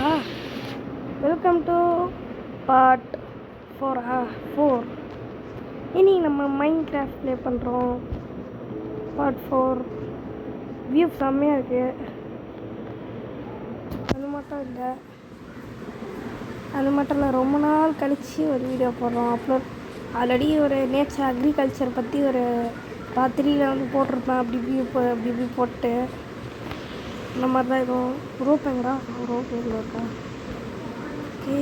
இருக்கா? Welcome to part 4. இனி நம்ம மைண்ட் கிராஃப்ட் ப்ளே பண்ணுறோம். பார்ட் 4 வியூ செம்மையாக இருக்குது. அது மட்டும் இல்லை, ரொம்ப நாள் கழித்து ஒரு வீடியோ போடுறோம். அப்லோட் ஆல்ரெடி ஒரு நேச்சர் அக்ரிகல்ச்சர் பற்றி ஒரு பார்ட் 3ல் வந்து போட்டிருப்பேன். அப்படி போட்டு இந்த மாதிரி தான் இருக்கும். ரோப் எங்கடா? ரோப் எங்கே இருக்கா? ஓகே,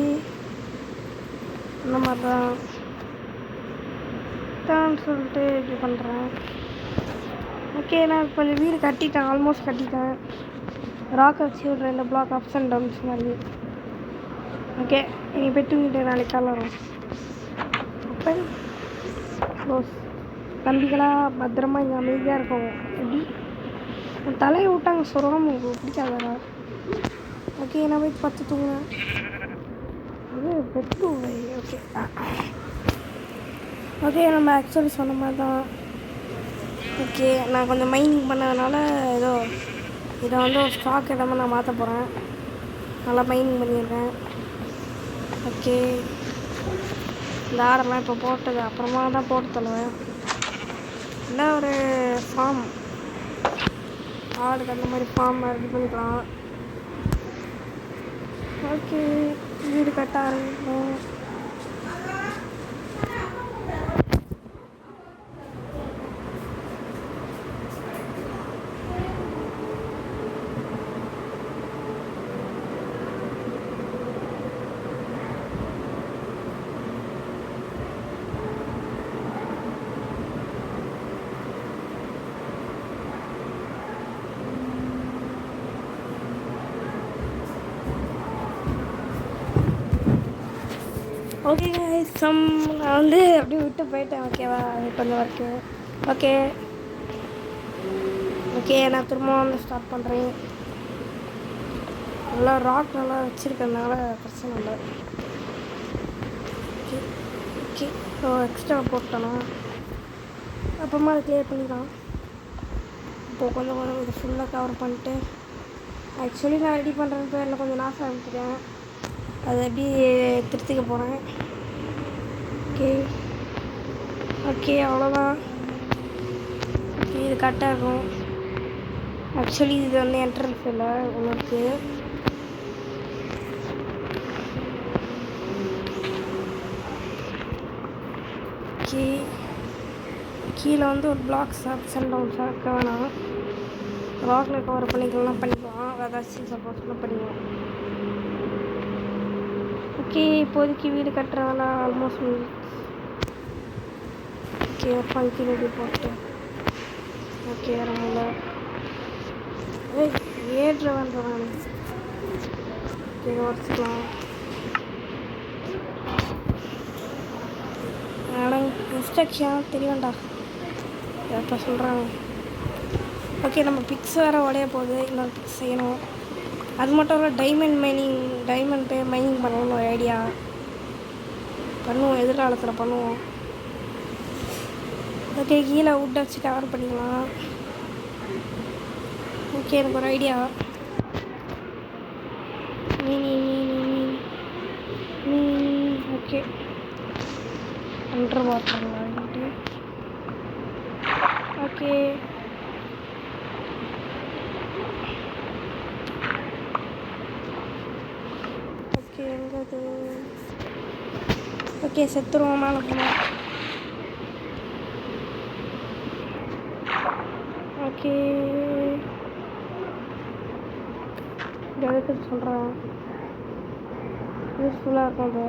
இந்த மாதிரி தான் சொல்லிட்டு இப்படி பண்ணுறேன். ஓகே, நான் கொஞ்சம் வீடு கட்டிட்டேன், ஆல்மோஸ்ட் கட்டிட்டேன். ராக் வச்சு ஒரு 2 பிளாக் அப்ஸ் அண்ட் டவுன்ஸ் மாதிரி. ஓகே, நீங்கள் போய் தூங்கிட்டு நாளைக்கு காலைல வரும். Open close. தம்பிகளாக பத்திரமா இங்கே அமைதியாக இருக்கும். எப்படி தலையை விட்டாங்க சொல்கிறோம், உங்களுக்கு பிடிக்காதா? ஓகே, நான் போய் பார்த்து தூங்குவேன். அது பெட்டு. ஓகே, நம்ம ஆக்சுவலி சொன்ன மாதிரி தான். ஓகே, நான் கொஞ்சம் மைனிங் பண்ணதுனால ஏதோ இதை வந்து ஒரு ஸ்டாக் இடமா நான் மாற்ற போகிறேன். நல்லா மைனிங் பண்ணியிருக்கேன். ஓகே, இந்த ஆடெல்லாம் இப்போ போட்டது அப்புறமா தான் போட்டு தருவேன். இல்லை ஒரு ஃபார்ம், ஆடுக்கு அந்த மாதிரி ஃபார்ம் ரெடி பண்ணிக்கலாம். ஓகே, வீடு கட்ட ஆரம்பிப்போம். ஓகே கைஸ், நான் வந்து அப்படியே விட்டு போயிட்டேன். ஓகேவா, அது கொஞ்சம் ஒர்க்கு. ஓகே, நான் திரும்ப வந்து ஸ்டார்ட் பண்ணுறேன். நல்லா ராக் நல்லா வச்சுருக்கறதுனால பிரச்சனை இல்லை. ஓகே, ஸோ எக்ஸ்ட்ரா போட்டோன்னா அப்புறமா அதை க்ளியர் பண்ணிக்கலாம். இப்போது கொஞ்சம் இதை ஃபுல்லாக கவர் பண்ணிட்டு, ஆக்சுவலி நான் ரெடி பண்ணுறது பேரில் கொஞ்சம் நாசம் ஆகிட்டுருக்கேன். அதை எப்படி திருத்திக்க போகிறேன். ஓகே, அவ்வளோதான். ஓகே, இது கரெக்டாக இருக்கும். ஆக்சுவலி இது வந்து என்ட்ரன்ஸ் இல்லை உங்களுக்கு. ஓகே, கீழே வந்து ஒரு பிளாக்ஸ் அப்ஸ் அண்ட் டவுன்ஸ் இருக்க வேணாம். ராக்கில் கவர் பண்ணிக்கலாம், ஏதாச்சும் சப்போஸ் பண்ணிக்கலாம். ஓகே, இப்போதைக்கு வீடு கட்டுற வேலை ஆல்மோஸ்ட் ஓகே, ஒரு ஃபங்கி ரெடி போட்டு. ஓகே, ரொம்ப ஏற்ற வேண்டாம். ஓகே, உடச்சிக்கலாம். இன்ஸ்ட்ரக்ஷன் தெரியவேண்டா, எப்போ சொல்கிறாங்க. ஓகே, நம்ம பிக்ஸ் வேறு உடைய போகுது. இன்னொரு பிக்ஸ் செய்யணும். அது மட்டும் இல்லை, டைமண்ட் மைனிங் பண்ணணும்னு ஒரு ஐடியா. பண்ணுவோம், எதிர்காலத்தில் பண்ணுவோம். ஓகே, கீழே வுட்டை வச்சு கவர் பண்ணிக்கலாம். ஓகே, எனக்கு ஒரு ஐடியா. ஓகே, அண்டர் வாட்டர் வாங்கிட்டு. ஓகே, எங்கது? ஓகே, செத்துருவோம் மேலே போனோம். ஓகே, எதுக்கு சொல்கிறேன், யூஸ்ஃபுல்லாக இருக்கும். அது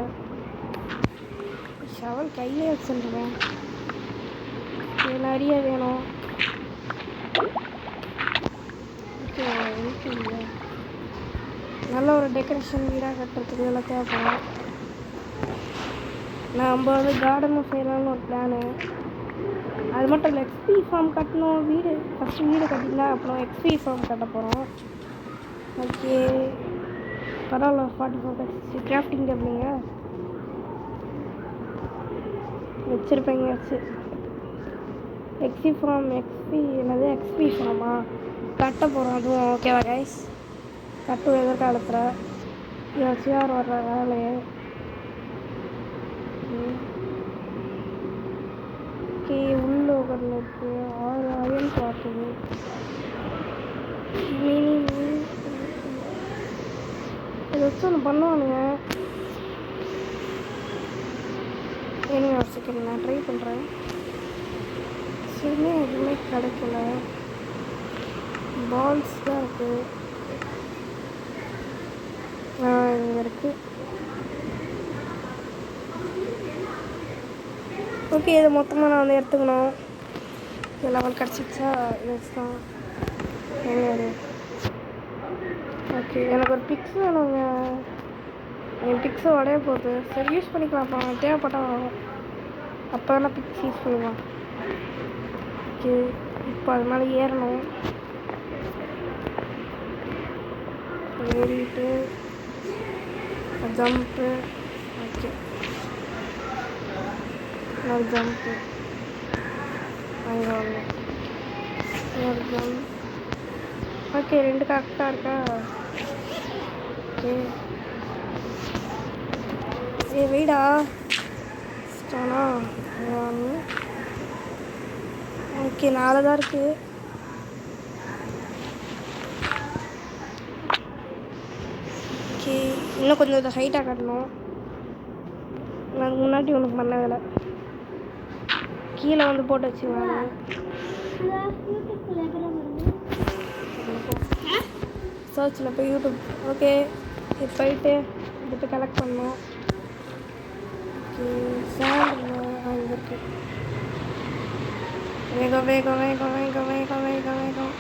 ஷவல் கையிலே வச்சுருவேன். நிறைய வேணும். ஓகே, இல்லை நல்ல ஒரு டெக்கரேஷன் வீடாக கட்டுறதுக்கு இதெல்லாம் தேவைப்படும். நம்ம வந்து கார்டனும் செய்யலாம்னு ஒரு பிளானு. அது மட்டும் இல்லை, எக்ஸ்பி ஃபார்ம் கட்டணும். ஃபஸ்ட்டு வீடு கட்டினா அப்புறம் எக்ஸ்பி ஃபார்ம் கட்ட போகிறோம். ஓகே, பரவாயில்ல. 44 கிராஃப்டிங் டேபிளுங்க வச்சுருப்பேங்க வச்சு. எக்ஸ்பி ஃபார்மா கட்ட போகிறோம். அதுவும் ஓகேவா கைஸ்? கட்டும் எதிர்காலத்தில். எஸ்ஆர் வர்ற வேலையை ஓகே உள்ள உட்காந்துருக்கு 6 அயன் பார்க்குது மினி இதை வச்சு ஒன்று பண்ணுவானுங்க. ஏன்னு ஒரு செகண்ட் நான் ட்ரை பண்ணுறேன். சரிமே எதுவுமே கிடைக்கல. பால்ஸ் தான் இருக்குது. இங்கே இருக்குது. ஓகே இதை மொத்தமாக நான் வந்து எடுத்துக்கணும். இது லெவல் கிடச்சிச்சா இது தான் எங்கே. ஓகே எனக்கு ஒரு பிக்ஸ் வேணுங்க. என் பிக்ஸை உடைய போகுது. சரி யூஸ் பண்ணிக்கலாம்ப்பா தேவைப்பட்டால் வாங்கும். அப்போ தானே பிக்ஸ் யூஸ் பண்ணுவான். ஓகே இப்போ அது மேலே ஏறணும். ஏறிட்டு ஜம்ப்பு. ஓகே ஒரு ஜம்ப்பு அங்கே வாங்க ஒரு ஜம்ப். ஓகே 2 கரெக்டாக இருக்கா. ஓகே வெயிடா ஸ்டானா 1. ஓகே 4 தான் இருக்குது. ஓகே இன்னும் கொஞ்சம் இதை ஹைட்டாக காட்டணும். நான் முன்னாடி உனக்கு பண்ணதில்லை. கீழே வந்து போட்டு வச்சுருவாங்க. சர்ச்சில் போய் யூடியூப். ஓகே இது போயிட்டு இதுட்டு கலெக்ட் பண்ணோம். ஓகே சாண்ட் அங்கே இருக்கு. வேகம் வேகம் வேகம் வேகம் வேகம் வேகம் வேகம்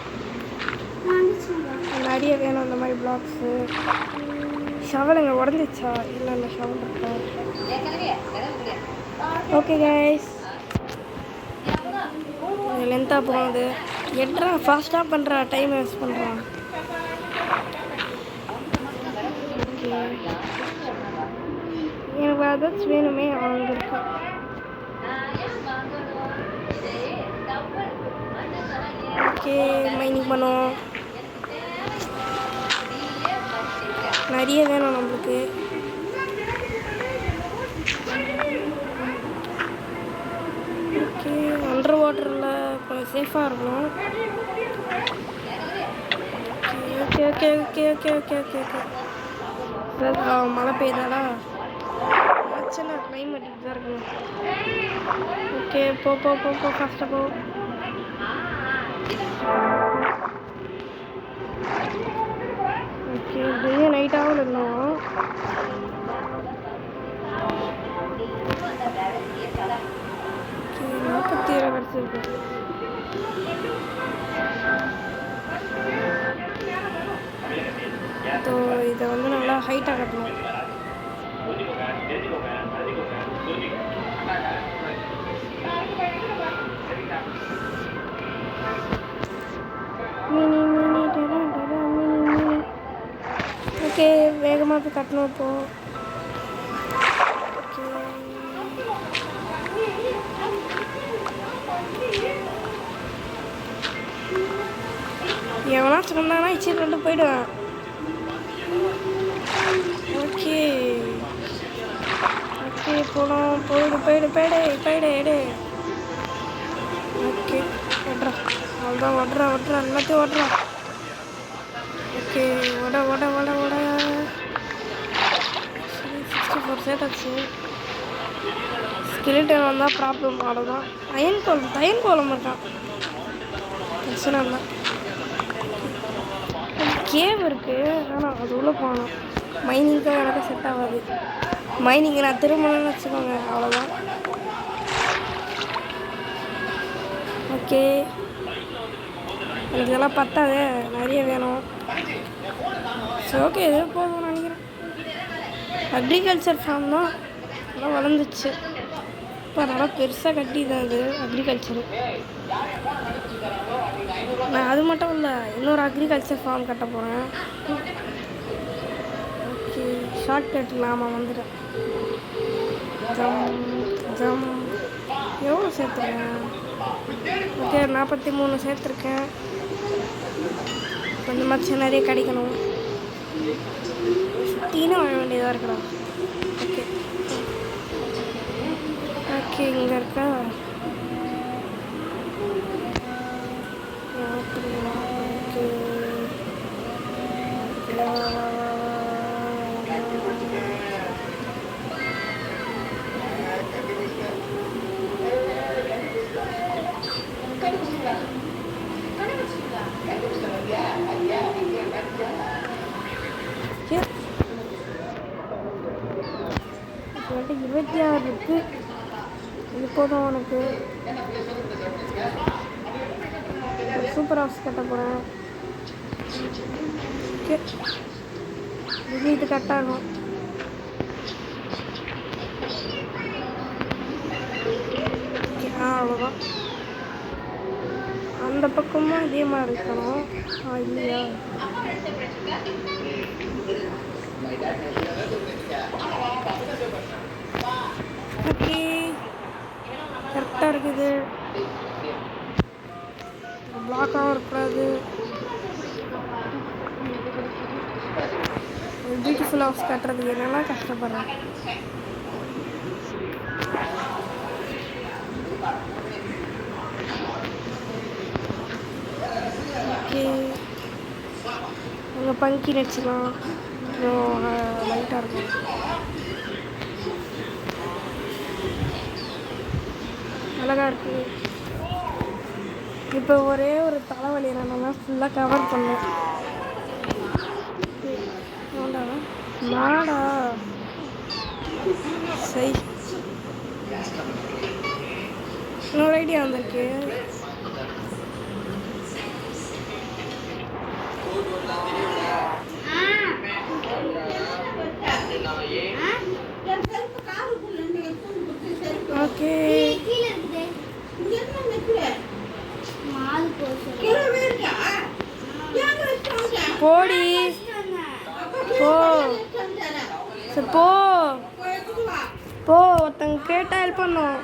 நிறைய வேணும் இந்த மாதிரி பிளாக்ஸு. ஷவல் எங்கே உடஞ்சிச்சா? இல்லை இல்லை ஷவல் இருக்கா. ஓகே கைஸ் லென்த்தாக போகுது. எட்றான் ஃபாஸ்ட்டாக பண்ணுறான். டைம் வேஸ்ட் பண்ணுறான். ஓகே எனக்கு ஏதாச்சும் வேணுமே அங்கே இருக்கு. ஓகே மைனிங் பண்ணுவோம். நிறைய வேணும் நம்மளுக்கு. ஓகே அண்டர் வாட்டரில் கொஞ்சம் சேஃபாக இருக்கணும். Okay okay okay okay okay okay okay மழை பெய்தாடா. பிரச்சனை கிளைமேட்டுக்கு தான் இருக்கணும். ஓகே போ போ போ போ ஃபாஸ்ட்டாக போ. ஓகே டெய்லி நைட்டாகவும் இருந்தோம். ஓகே 47 கிடச்சிருக்கு. ஸோ இதை வந்து நல்லா ஹைட்டாக கட்டணும். மினி மினி டெரா டெரா மினி மினி. ஓகே வேகமாக போய் கட்டணும் இப்போது. ஓகே எவனாச்சும் வந்தாங்கன்னா இச்சிட்டு கொண்டு போயிடுவேன். ஓகே ஓகே போகலாம். போயிடு போயிடு போயிடு போயிடு எடு. ஓகே ஓடுறா அவ்வளோதான். ஓடுறா ஓடுறா எல்லாத்தையும் ஓடுறா. ஓகே ஓட ஓட ஓட ஓட. 64 சேர்த்தாச்சு. ஸ்கெலிட்டன் வந்தால் ப்ராப்ளம். அவ்வளோதான். அயன் கோலம் இருக்கான். பிரச்சனை இல்லை. கேவ் இருக்குது ஆனால் அது உள்ளே போகணும். மைனிங்காக எனக்கு செட் ஆகாது. மைனிங் நான் திரும்பணும்னு வச்சுக்கோங்க அவ்வளோதான். ஓகே எனக்கு இதெல்லாம் பத்தாது. நிறைய வேணும். சரி ஓகே எதோ போதும்னு நினைக்கிறேன். அக்ரிகல்ச்சர் ஃபார்ம் தான் நல்லா வளர்ந்துச்சு. இப்போ நல்லா பெருசாக கட்டி தான் அது அக்ரிகல்ச்சரு. நான் அது மட்டும் இல்லை இன்னொரு அக்ரிகல்ச்சர் ஃபார்ம் கட்ட போகிறேன். ஓகே ஷார்ட் கட்டில் ஆமாம் வந்துட்டேன். ஜம் ஜம் எவ்வளோ சேர்த்துருக்கேன்? ஓகே 43 சேர்த்துருக்கேன். கொஞ்சமாச்சும் நிறைய கிடைக்கணும். சுற்றின்னு வாழ வேண்டியதாக இருக்கிறா. ஓகே ஓகே இங்கே இருக்கா. ஓகே 26 இருக்கு. இது போதும் உனக்கு. சூப்பர் ஹவுஸ் கட்ட போகிறேன். ஓகே இது கட்டாகும். அவ்வளோதான். அந்த பக்கமும் இதே மாதிரி இருக்கணும். இல்லையா? ஓகே கரெக்டாக இருக்குது. பிளாக்காகவும் இருக்கக்கூடாது. பியூட்டிஃபுல் ஹவுஸ் கட்டுறதுக்கு என்னெல்லாம் கஷ்டப்படுறேன். ஓகே அங்கே பங்கி வச்சுக்கலாம். கொஞ்சம் லைட்டாக இருக்கும். அழகாக இருக்குது. இப்போ ஒரே ஒரு தலைவலி நல்லா ஃபுல்லாக கவர் பண்ணேன். மாடா சரி இன்னொரு ஐடியா வந்திருக்கு. ஓகே போடி போ சரி போ போ. ஒருத்தங்க கேட்டால் ஹெல்ப் பண்ணும்.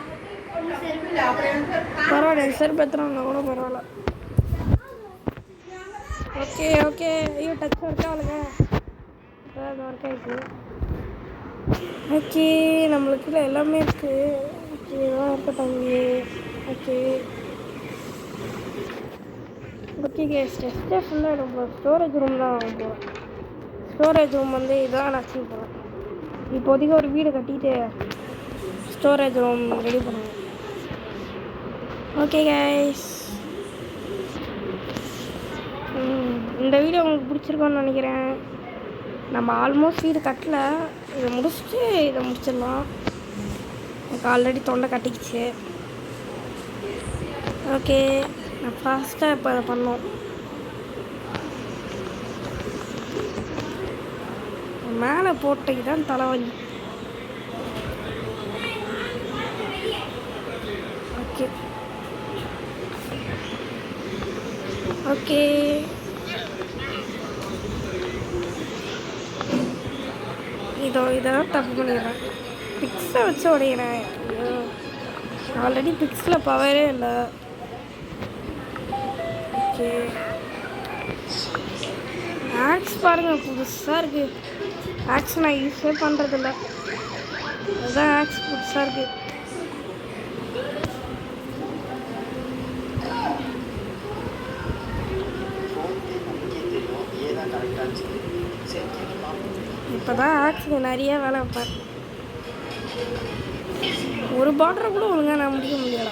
பரவாயில்ல சார் பெற்றுறாங்க கூட பரவாயில்ல. ஓகே ஓகே ஐயோ டச் ஒர்க் ஆகலைங்க. ஒர்க் ஆகிடுச்சு. ஓகே நம்மளுக்கு எல்லாமே இருக்குது. ஓகே இதெல்லாம் இருக்கட்டும். ஓகே ஓகே ஸ்டெஸ்ட்டே ஃபுல்லாக நம்ம ஸ்டோரேஜ் ரூம் தான் வாங்க போகிறோம். ஸ்டோரேஜ் ரூம் வந்து இதான் நான் அச்சீவ் போகிறேன். இப்போதைக்கு ஒரு வீடு கட்டிட்டு ஸ்டோரேஜ் ரூம் ரெடி பண்ணுவோம். ஓகே கைஸ் இந்த வீடியோ உங்களுக்கு பிடிச்சிருக்கோன்னு நினைக்கிறேன். நம்ம ஆல்மோஸ்ட் வீடு கட்டல. இதை முடிச்சுட்டு இதை முடிச்சிடலாம். எனக்கு ஆல்ரெடி தொண்டை கட்டிக்கிச்சு. ஓகே நான் ஃபாஸ்ட்டாக இப்போ அதை பண்ணோம். மேலே போட்டது தான் தலைவலி. ஓகே ஓகே இதெல்லாம் தப்பு பண்ணிடுறேன். பிக்ஸை வச்சு உடையிறேன். ஆல்ரெடி பிக்ஸில் பவரே இல்லை. ஓகே ஆக்ஸ் பாருங்கள் புதுசாக இருக்குது. ஆக்ஸ் நான் யூஸே பண்ணுறதில்ல. அதுதான் ஆக்ஸ் புதுசாக இருக்குது. இப்போ தான் ஆக்ஸுக்கு நிறைய வேலை வைப்பேன். ஒரு பார்டரை கூட ஒழுங்காக நான் முடிக்க முடியல.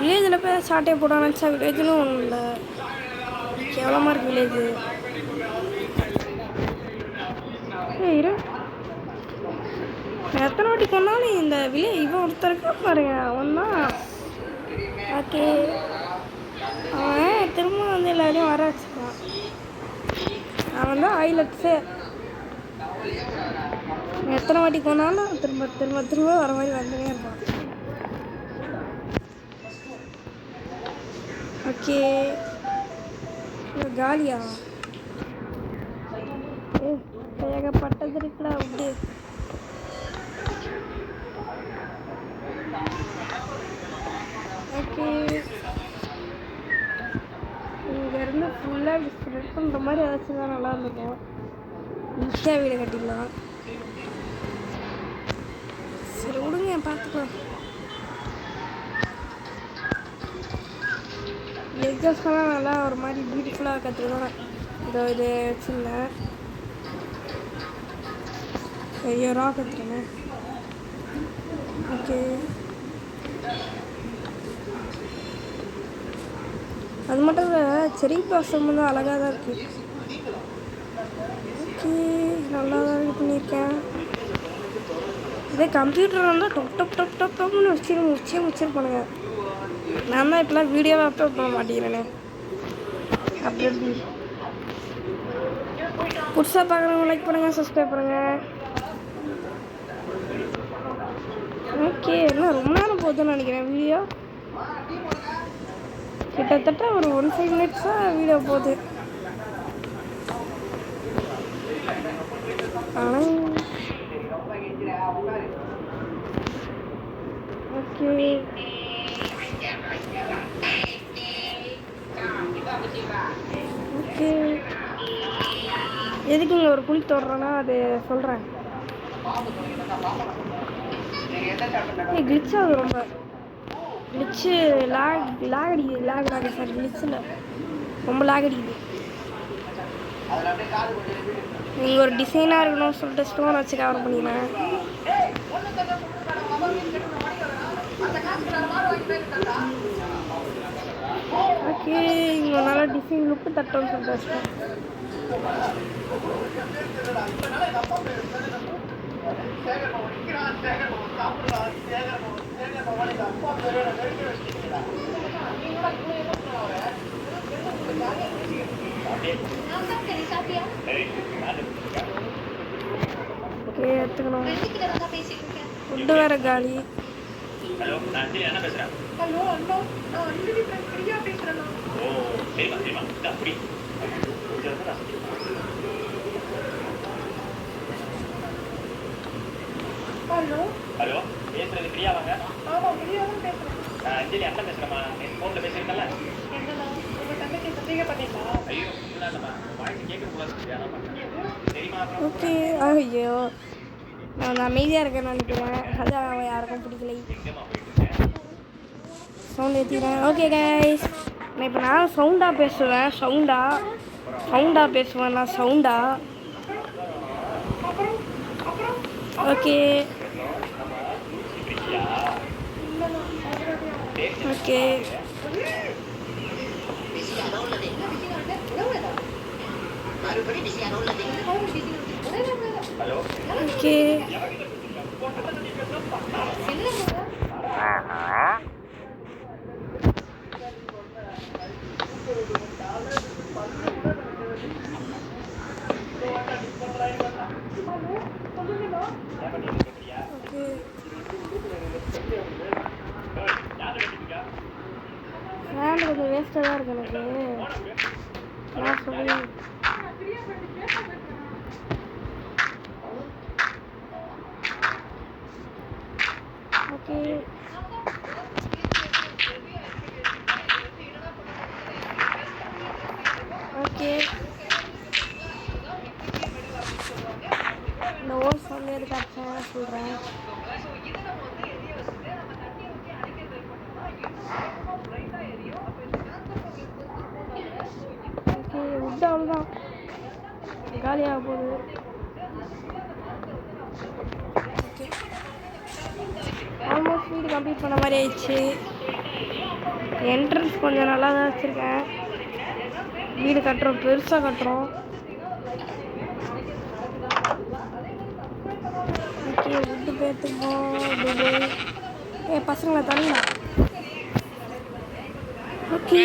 வில்லேஜில் போய் ஷார்ட்டே போட நினச்சா வில்லேஜ்னு ஒன்றும் இல்லை. கேவலமாக இருக்குது வில்லேஜு. இரு எத்தனை வாட்டி கொண்டாலும் இந்த இவன் ஒருத்தருக்கு பாருங்க அவன் தான். ஓகே அவன் திரும்ப வந்து எல்லாரையும் வர வச்சுக்கான். அவன் தான் ஹைலைட்ஸு. எத்தனை வாட்டி கொண்டாலும் திரும்ப திரும்ப திரும்ப வர மாதிரி வந்துனே இருப்பான். ஓகே காலியா ஏகப்பட்டது இருக்குடா அப்படி. ஓகே ஃபுல்லாக இப்படி ஸ்ப்ரெட் பண்ணுற மாதிரி ஏதாச்சும் தான் நல்லா இருந்திருக்கும். ஈஸியாக வீடு கட்டிடலாம். சரி விடுங்க பார்த்துக்கலாம். எக்ஸாஸ்ட்லாம் நல்லா ஒரு மாதிரி பியூட்டிஃபுல்லாக கற்றுக்கலாம். இதோ இது வச்சுருந்தேன். ஐயோ ரா கற்றுருங்க. ஓகே அது மட்டும் இல்லை, செரி பிளாசம் வந்து அழகாக தான் இருக்குது. ஓகே நல்லா தான் இது பண்ணியிருக்கேன். இதே கம்ப்யூட்டர் வந்து டொப் டொப் டொப் டொப் டொப்னு முடிச்சிருப்பானுங்க. நான் தான் இப்போலாம் வீடியோவை அப்லோட் பண்ண மாட்டேங்கிறேனே. அப்படி எப்படி புதுசாக பார்க்குறவங்க லைக் பண்ணுங்கள், சப்ஸ்கிரைப் பண்ணுங்கள். ஓகே என்ன ரொம்ப நேரம் போகுதுன்னு நினைக்கிறேன் வீடியோ. கிட்டத்தட்ட ஒரு 1-5 மினிட்ஸாக வீடியோ போகுது. ஓகே ஓகே எதுக்கு இங்கே ஒரு குழி தோடுறோன்னா அது சொல்கிறேன். கிளிச் ஆகுது ரொம்ப. கிளிச்சு லேக் அடிக்குது. சாரி கிளிச்சில் ரொம்ப லேக் அடிக்குது. நீங்கள் ஒரு டிசைனாக இருக்கணும்னு சொல்லிட்டு ஸ்டோன் வச்சு கவர் பண்ணிடுறேன். ஓகே இங்கே நல்லா டிசைன் லுக்கு தட்டோன்னு சொல்லிட்டு வச்சுட்டேன். ஓகே எடுத்துக்கணும். ஃபுட்டு வேறு காலி. ஹலோ நான் அஞ்சலி என்ன பேசுகிறேன். ஹலோ அண்ணா நான் அஞ்சலி பிரியா பேசுகிறேன். ஓ சரிம்மா சரிம்மா இந்த அப்படி ஹலோ ஹலோ பேசுறது பிரியாவாங்க? ஆமாம் பிரியா தான் பேசுகிறேன். நான் அஞ்சலி அண்ணன் பேசுகிறேம்மா. என் ஃபோனில் பேசியிருக்கல. என்னண்ணா உங்கள் தங்கச்சி சந்தேகம் பண்ணீங்களா? ஐயோ இல்லைம்மா வாய்ஸ் கேட்கக்கூடாது. சரிம்மா ஓகே ஐயோ நான் அமைதியாக இருக்கேன்னு நினைக்கிறேன். அதான் அவன் யாருக்கும் பிடிக்கலை. சவுண்ட் ஏற்றிக்கிறேன். ஓகே கைஸ் நான் இப்போ நான் சவுண்டாக பேசுவேன். சவுண்டாக பேசுவேன் நான் சவுண்டாக. Okay okay hello okay fan கொஞ்சம் வேஸ்ட்டாக தான் இருக்கு எனக்கு. நான் சொல்லி ஓகே ஓகே இந்த ஓஸ் வந்து எதுக்காக சொல்கிறேன். ஓகே உட் அவ்வளோதான் காலியாக போகுது. ஓகே ஆல்மோஸ்ட் வீடு கம்ப்ளீட் பண்ண மாதிரி ஆயிடுச்சு. என்ட்ரன்ஸ் கொஞ்சம் நல்லா தான் வச்சுருக்கேன். வீடு கட்டுறோம், பெருசாக கட்டுறோம். ஓகே உட்டு பேர்த்துக்கோம். பசங்களை தண்ணா. ஓகே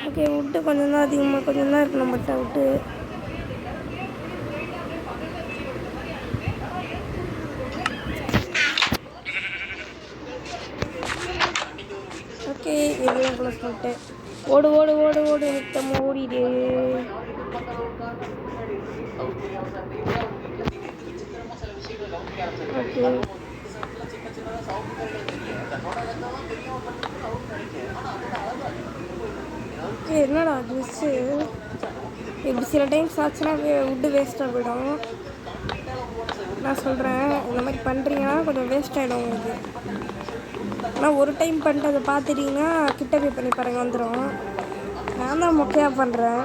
ஓகே உட்டு கொஞ்சம் தான் அதிகமாக கொஞ்சம் தான் இருக்கு நம்மகிட்ட விட்டு. ஓகே இதெல்லாம் க்ளோஸ் பண்ணிட்டு ஓடு ஓடு ஓடு ஓடு நித்தமாக ஓடிடு. ஓகே என்னடா ட்ரெஸ்ஸு இப்படி சில டைம்ஸ் ஆச்சுன்னா வுட்டு வேஸ்ட்டாக போயிடும். நான் சொல்கிறேன் இந்த மாதிரி பண்ணுறீங்கன்னா கொஞ்சம் வேஸ்ட் ஆகிடும் உங்களுக்கு. ஆனால் ஒரு டைம் பண்ணிட்டு அதை பார்த்துட்டிங்கன்னா கிட்ட போய் பண்ணி பாருங்க வந்துடும். நான் தான் மொக்கையாக பண்ணுறேன்.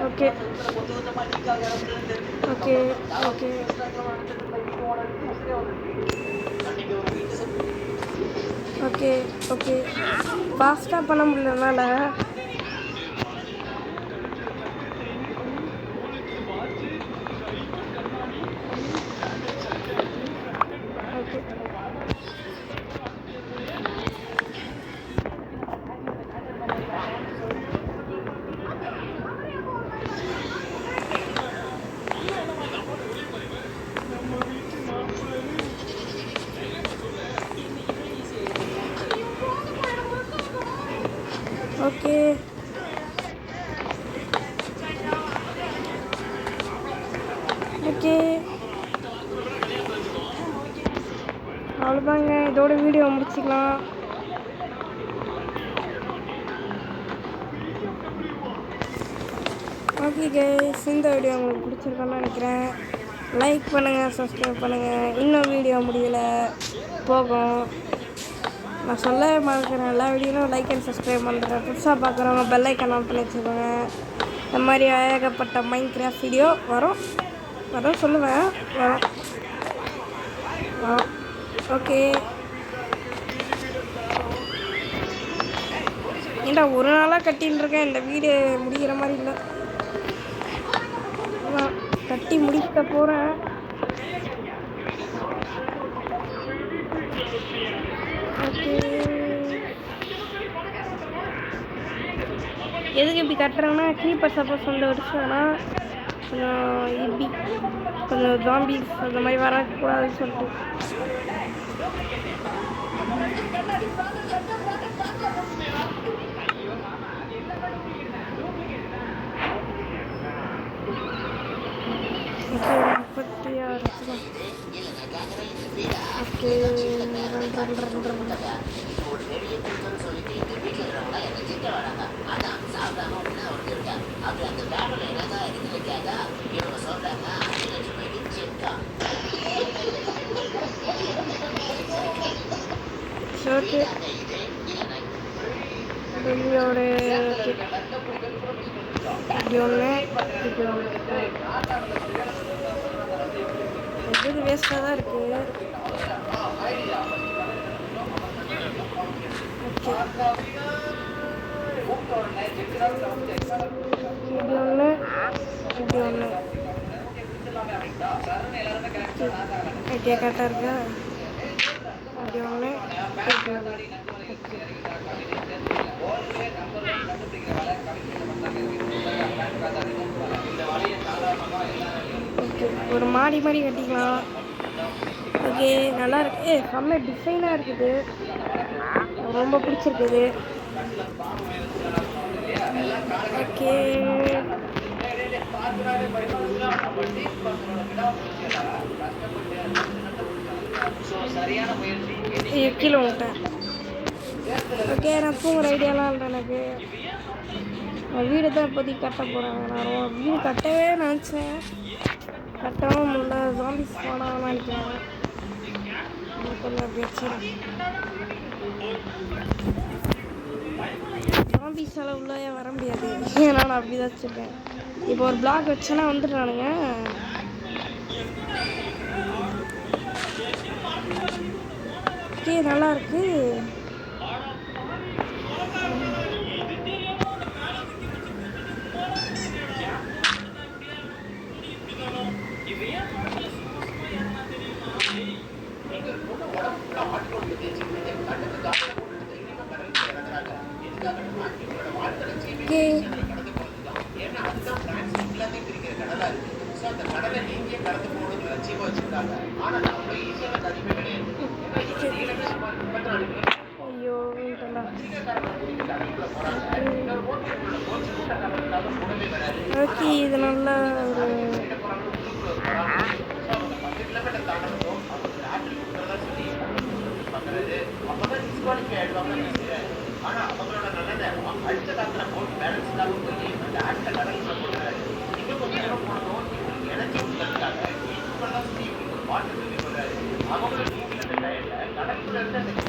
Okay okay okay okay okay okay ஃபாஸ்ட்டாக பண்ண முடியலனால ஓகே ஓகே ஓகே அவ்வளோதாங்க. இதோட வீடியோ முடிச்சுக்கலாம். ஓகே கைஸ், இந்த வீடியோ உங்களுக்கு பிடிச்சிருக்கோன்னு நினைக்கிறேன். லைக் பண்ணுங்கள், சப்ஸ்கிரைப் பண்ணுங்கள். இன்னும் வீடியோ முடியல போகும். நான் சொல்ல மறக்கிறேன், எல்லா வீடியோவும் லைக் அண்ட் சப்ஸ்கிரைப் பண்ணுறேன். புதுசாக பார்க்குறவங்க பெல் ஐக்கான் ஆன் பண்ணி வச்சுக்கோங்க. இந்த மாதிரி ஏகப்பட்ட மைண்ட் கிராஃப்ட் வீடியோ வரும் சொல்லுவேன் வரும். ஓகே ஏன்டா ஒரு நாளாக கட்டின்னு இருக்கேன். இந்த வீடு முடிகிற மாதிரி இல்லை. கட்டி முடிக்க போகிறேன். ஓகே எதுக்கு இப்படி கட்டுறேன்னா கீப்பர் சப்போஸ் வந்து வருஷம்னா கொஞ்சம் இப்படி கொஞ்சம் ஜாம்பிஸ் அந்த மாதிரி வரக்கூடாதுன்னு சொல்லிட்டு. ஓகே 36 ஓகே ஓகே வெளியோட இப்படி ஒன்று இது வேஸ்ட்டாக தான் இருக்குது. இப்படி ஒன்று இப்படி ஒன்று ஐடியா கரெக்டாக இருக்கா? இப்படி ஒன்று இப்படி ஒன்று ஓகே ஒரு மாடி மாதிரி கட்டிக்கலாம். ஓகே நல்லா இருக்கு. செம்ம டிசைனாக இருக்குது, ரொம்ப பிடிச்சிருக்குது. ஓகே கீழே விட்டேன். ஓகே நான் தூங்குற ஐடியாலாம் இல்லை எனக்கு. வீடு தான் இப்போதைக்கு கட்ட போகிறாங்க. நான் வீடு கட்டவே நினச்சேன், கட்டவும் முடியல. ஜாம்பிஸ் போனாலும் நினைக்கிறேன். கொஞ்சம் பிரச்சனை ஜாம்பிஸால் உள்ளே வர முடியாது. ஏன்னா நான் அப்படி தான் வச்சுருக்கேன். இப்போ ஒரு பிளாக் வச்சேன்னா வந்துடுறானுங்க. ஓகே நல்லா இருக்கு. ஓகே ஐயோ இதெல்லாம் ஓகே இது நல்ல ஒரு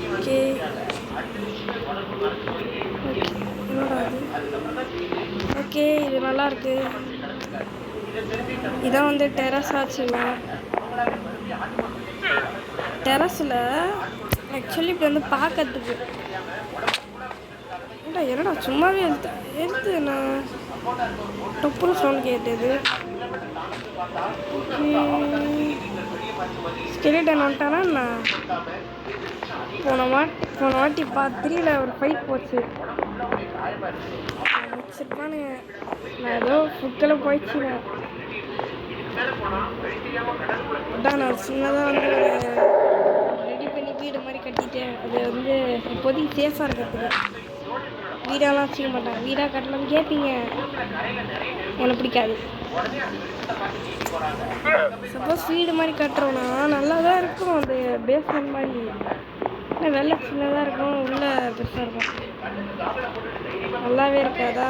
ஓகே என்னடா இது ஓகே இது நல்லா இருக்கு இதான் வந்து டெரஸ் ஆச்சுங்க டெரஸில் ஆக்சுவலி இப்படி வந்து பார்க்கறதுக்கு என்னடா சும்மாவே எடுத்து நான் டொப்புன்னு சவுண்ட் கேட்டது ஸ்கெலிட்டன் வந்துட்டானா நான் போன வாட்டி பார்த்துல ஒரு ஃபைட் போச்சு வச்சிருப்பானுங்க நான் ஏதோ ஃபுக்கில் போயிடுச்சுங்க அதான் நான் சின்னதாக வந்து ரெடி பண்ணி வீடு மாதிரி கட்டிட்டேன் அது வந்து இப்போதைக்கு சேஃபாக இருக்கிறதுக்கு வீடெல்லாம் வச்சுக்க மாட்டேன் வீடாக கட்டலாம்னு கேட்பீங்க எனக்கு பிடிக்காது சப்போஸ் வீடு மாதிரி கட்டுறோன்னா நல்லா தான் இருக்கும் அது பேஸ்மெண்ட் மாதிரி ஆனால் வெளில சின்னதாக இருக்கும் உள்ளே பெருசாக இருக்கும் நல்லாவே இருக்காதா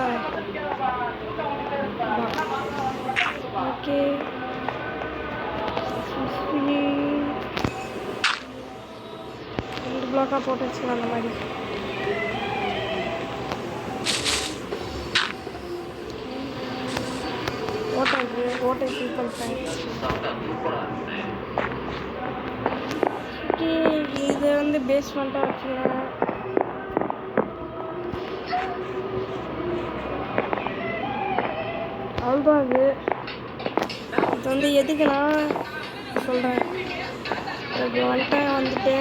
ஓகே ரெண்டு பிளாக்காக போட்டு வச்சுக்கலாம் அந்த மாதிரி ஓட்டை ஃபில் பண்ணிட்டேன் ஓகே இது வந்து பேஸ்மெண்ட்டாக வச்சுக்கிறேன் அவ்வளோதான் இது வந்து எதுக்கு நான் சொல்கிறேன் இப்படி வந்துட்டு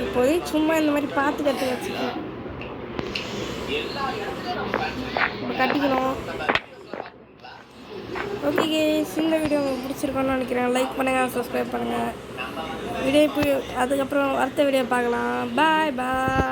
இப்போதைக்கு சும்மா இந்த மாதிரி பார்த்து கற்று வச்சுக்கேன் இப்போ கட்டிக்கணும் ஓகே இந்த வீடியோ உங்களுக்கு பிடிச்சிருக்கோன்னு நினைக்கிறேன் லைக் பண்ணுங்கள் சப்ஸ்கிரைப் பண்ணுங்கள் வீடியோ இப்போ அதுக்கப்புறம் அடுத்த வீடியோ பார்க்கலாம் பாய் பாய்